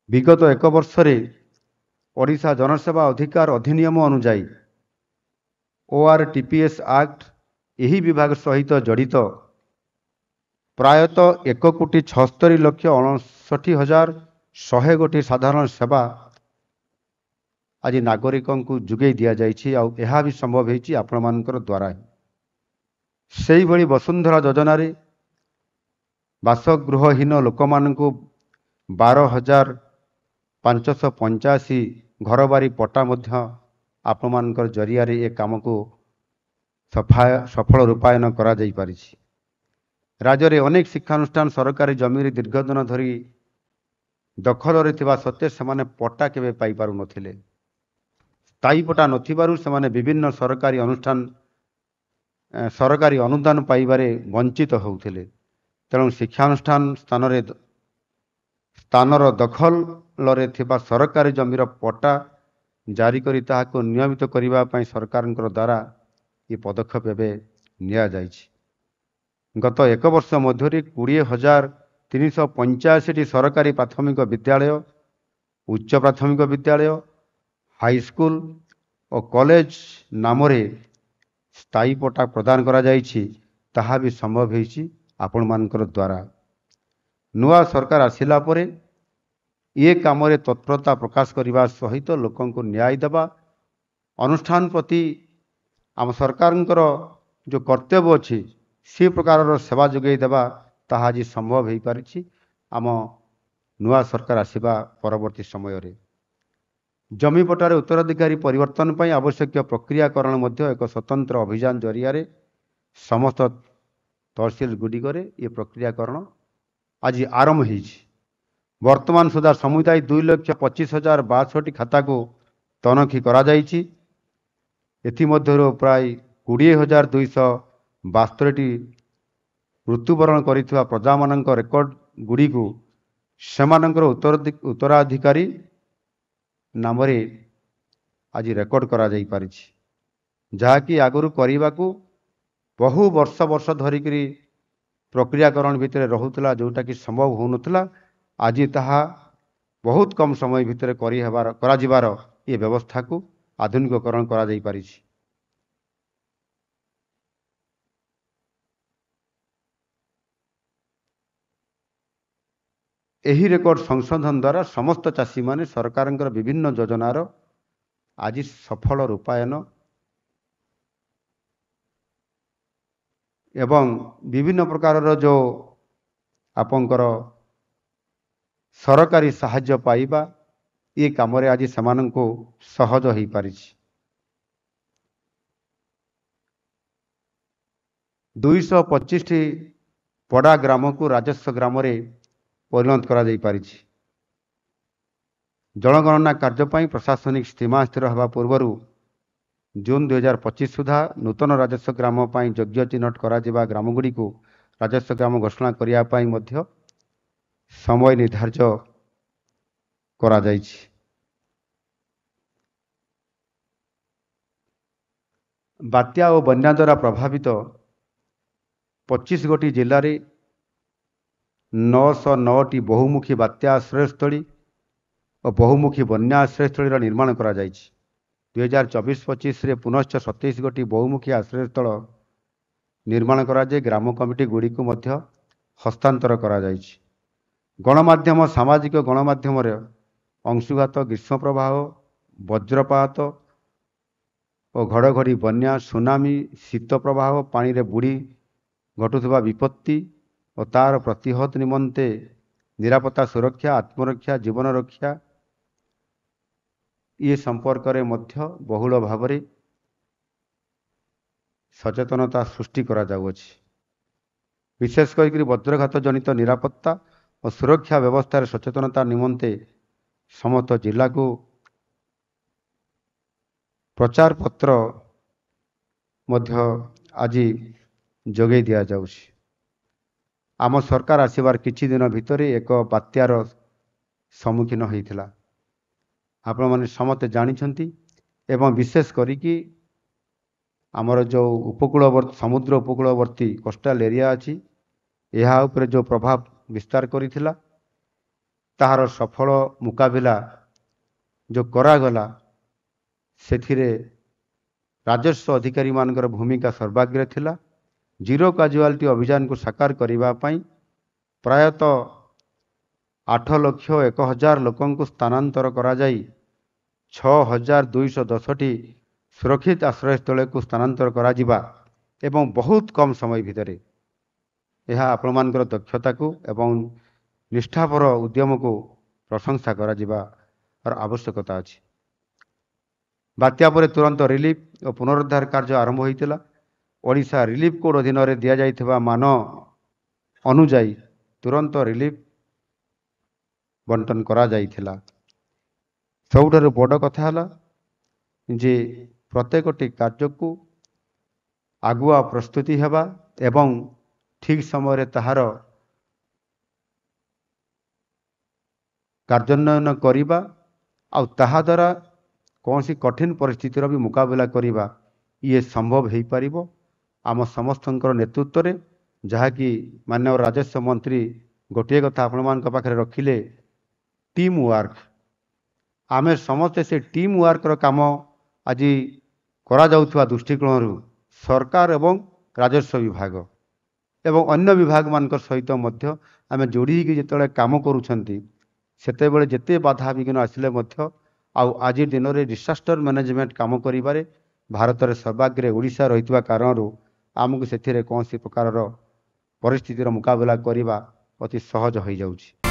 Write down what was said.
विगत एक वर्ष ओडिशा जनसेवा अधिकार अधिनियम अनुजाई ORTPS एक्ट यही विभाग सहित जड़ित प्रायतः 1,76,69,100 साधारण सेवा आज नागरिकों को जुगई दि जाइए आ भी संभव होती आपण मान द्वारा से भली वसुंधरा योजना बासगृहहीन लोक मान 12,585 घर बारी पट्टा आपण मान जरिया ये काम को सफल रूपायन करा जाई पारिछि। राज्य में अनेक शिक्षानुष्ठान सरकारी जमी दीर्घदिन धरी दखल सत्वे से पट्टा केवे पाई पारु नथिले। स्थायी पट्टा नथिबारु से विभिन्न सरकारी अनुष्ठान सरकारी अनुदान पाइबारे वंचित होउथिले। तेणु शिक्षानुष्ठान स्थानर दखल सरकारी जमीर पट्टा जारी करी ताहाको नियमित करिबा पई सरकार द्वारा ये पदक्षेप एवं निया जाइछि। गत एक वर्ष मध्य 20,385 सरकारी प्राथमिक विद्यालय उच्च प्राथमिक विद्यालय हाईस्कूल और कॉलेज नाम स्थायी पट्टा प्रदान करा जाइछि। ताहा भी संभव होइछि आपण मानकर द्वारा। नुआ सरकार आसिला परे ये काम रे तत्परता प्रकाश करने सहित लोकों को न्याय देवा अनुष्ठान प्रति आम सरकार जो कर्तव्य अच्छी सी प्रकार सेवा जोगई देवा ताहा आज संभव हो पारिछि। आम नुआ सरकार आसिबा परवर्ती समय रे जमी पट्टारे उत्तराधिकारी परिवर्तन पर आवश्यक प्रक्रियाकरण मध्य एक स्वतंत्र अभियान जरिया समस्त तहसील गुड़िक ये प्रक्रियाकरण आज आरंभ होइछि। वर्तमान सुधा समुदाय 2,25,062 खाता को तनखी करा जाइछि। एथिमध्यरु प्राय 20,272 मृत्युवरण करिथिबा प्रजा मानक रेकर्ड गुड़ी को सेमानकर उत्तराधिकारी नाम आज रेकर्ड करा जाई पारिछि। जहाँकि आगुरी करने को बहु वर्ष वर्ष धरिक प्रक्रियाकरण भितर रोला जोटा कि संभव होनुला आज ताहा बहुत कम समय भितर करा ये व्यवस्था को आधुनिकरण करा जाई पारिछि। एही रेकर्ड संशोधन द्वारा समस्त चाषी माने सरकार विभिन्न योजनार आज सफल रूपायन एवं विभिन्न प्रकार जो आपंकर सरकारी साहाय्य पाइबा ये काम आज सेमान को सहज हो पारिछि। 225 पड़ा ग्राम को राजस्व ग्राम परिणत करा जाई पारिछि। जनगणना कार्यपाई प्रशासनिक सीमा स्थिर हवा पूर्व जून 2025 सुधा नूतन राजस्व ग्राम योग्य चिन्हट करा ग्रामगुड़ी को राजस्व ग्राम घोषणा करने मध्य समय निर्धार्य करा जाइछि। बात्या और बन्या द्वारा प्रभावित 25 गोटी जिले में 909टी बहुमुखी बात्या आश्रयस्थली और बहुमुखी बन्या आश्रयस्थली निर्माण करा जाइछि। 2024-25 रे पुनश्च 27 गोटी बहुमुखी आश्रयस्थल निर्माण करा जाय ग्राम कमिटी गुड़ी को मध्य हस्तांतर करा जाइछि। गणमाध्यम सामाजिक गणमाध्यम अंशुघात ग्रीष्म प्रवाह वज्रपात और घड़घड़ी बन्या सुनामी शीत प्रवाह पानी रे बुड़ी घटुवा विपत्ति और तार प्रतिहत निमंते निरापत्ता सुरक्षा आत्मरक्षा जीवन रक्षा ये संपर्क रे मध्य बहुल भाव सचेतनता सृष्टि करा जाउछि। विशेष कर वज्रघात जनित निरापत्ता और सुरक्षा व्यवस्था सचेतनता निमंते समस्त जिला को प्रचार पत्र मध्य आज जोगई दिया जाउछि। आम सरकार आसिबार किछि दिन भितर एक बात्यार सम्मुखीन होइथिला आपण माने समस्त जानिछंती एवं विशेष करिकी आमर जो उपकूलवर्ती समुद्र उपकूलवर्ती कोस्टाल एरिया अच्छी यह उपरे जो प्रभाव विस्तार करिथिला ତାହାର ସଫଳ ମୁକାବିଲା ଯେଉଁ କରାଗଲା ସେଥିରେ ରାଜସ୍ୱ ଅଧିକାରୀମାନଙ୍କର ଭୂମିକା ସର୍ବାଗ୍ରେ ଥିଲା। ଜିରୋ କାଜୁଆଲିଟି ଅଭିଯାନକୁ ସାକାର କରିବା ପାଇଁ ପ୍ରାୟତଃ 8,01,000 ଲୋକଙ୍କୁ ସ୍ଥାନାନ୍ତର କରାଯାଇ 6,210ଟି ସୁରକ୍ଷିତ ଆଶ୍ରୟସ୍ଥଳୀକୁ ସ୍ଥାନାନ୍ତର କରାଯିବା ଏବଂ ବହୁତ କମ୍ ସମୟ ଭିତରେ ଏହା ଆପଣମାନଙ୍କର ଦକ୍ଷତାକୁ ଏବଂ ନିଷ୍ଠାପର ଉଦ୍ୟମକୁ ପ୍ରଶଂସା କରାଯିବାର ଆବଶ୍ୟକତା ଅଛି। ବାତ୍ୟା ପରେ ତୁରନ୍ତ ରିଲିଫ ଓ ପୁନରୁଦ୍ଧାର କାର୍ଯ୍ୟ ଆରମ୍ଭ ହୋଇଥିଲା। ଓଡ଼ିଶା ରିଲିଫ କୋଡ୍ ଅଧୀନରେ ଦିଆଯାଇଥିବା ମାନ ଅନୁଯାୟୀ ତୁରନ୍ତ ରିଲିଫ ବଣ୍ଟନ କରାଯାଇଥିଲା। ସବୁଠାରୁ ବଡ଼ କଥା ହେଲା ଯେ ପ୍ରତ୍ୟେକଟି କାର୍ଯ୍ୟକୁ ଆଗୁଆ ପ୍ରସ୍ତୁତି ହେବା ଏବଂ ଠିକ୍ ସମୟରେ ତାହାର କାର୍ଯ୍ୟାନ୍ୱୟନ କରିବା ଆଉ ତାହା ଦ୍ୱାରା କୌଣସି କଠିନ ପରିସ୍ଥିତିର ବି ମୁକାବିଲା କରିବା ଇଏ ସମ୍ଭବ ହୋଇପାରିବ ଆମ ସମସ୍ତଙ୍କର ନେତୃତ୍ୱରେ, ଯାହାକି ମାନ୍ୟବର ରାଜସ୍ୱ ମନ୍ତ୍ରୀ ଗୋଟିଏ କଥା ଆପଣମାନଙ୍କ ପାଖରେ ରଖିଲେ, ଟିମ୍ ୱାର୍କ। ଆମେ ସମସ୍ତେ ସେ ଟିମ୍ ୱାର୍କର କାମ ଆଜି କରାଯାଉଥିବା ଦୃଷ୍ଟିକୋଣରୁ ସରକାର ଏବଂ ରାଜସ୍ୱ ବିଭାଗ ଏବଂ ଅନ୍ୟ ବିଭାଗମାନଙ୍କ ସହିତ ମଧ୍ୟ ଆମେ ଯୋଡ଼ି ହୋଇକି ଯେତେବେଳେ କାମ କରୁଛନ୍ତି ସେତେବେଳେ ଯେତେ ବାଧାବିଘ୍ନ ଆସିଲେ ମଧ୍ୟ ଆଉ ଆଜି ଦିନରେ ଡିସାଷ୍ଟର ମ୍ୟାନେଜମେଣ୍ଟ କାମ କରିବାରେ ଭାରତରେ ସର୍ବାଗ୍ରେ ଓଡ଼ିଶା ରହିଥିବା କାରଣରୁ ଆମକୁ ସେଥିରେ କୌଣସି ପ୍ରକାରର ପରିସ୍ଥିତିର ମୁକାବିଲା କରିବା ଅତି ସହଜ ହୋଇଯାଉଛି।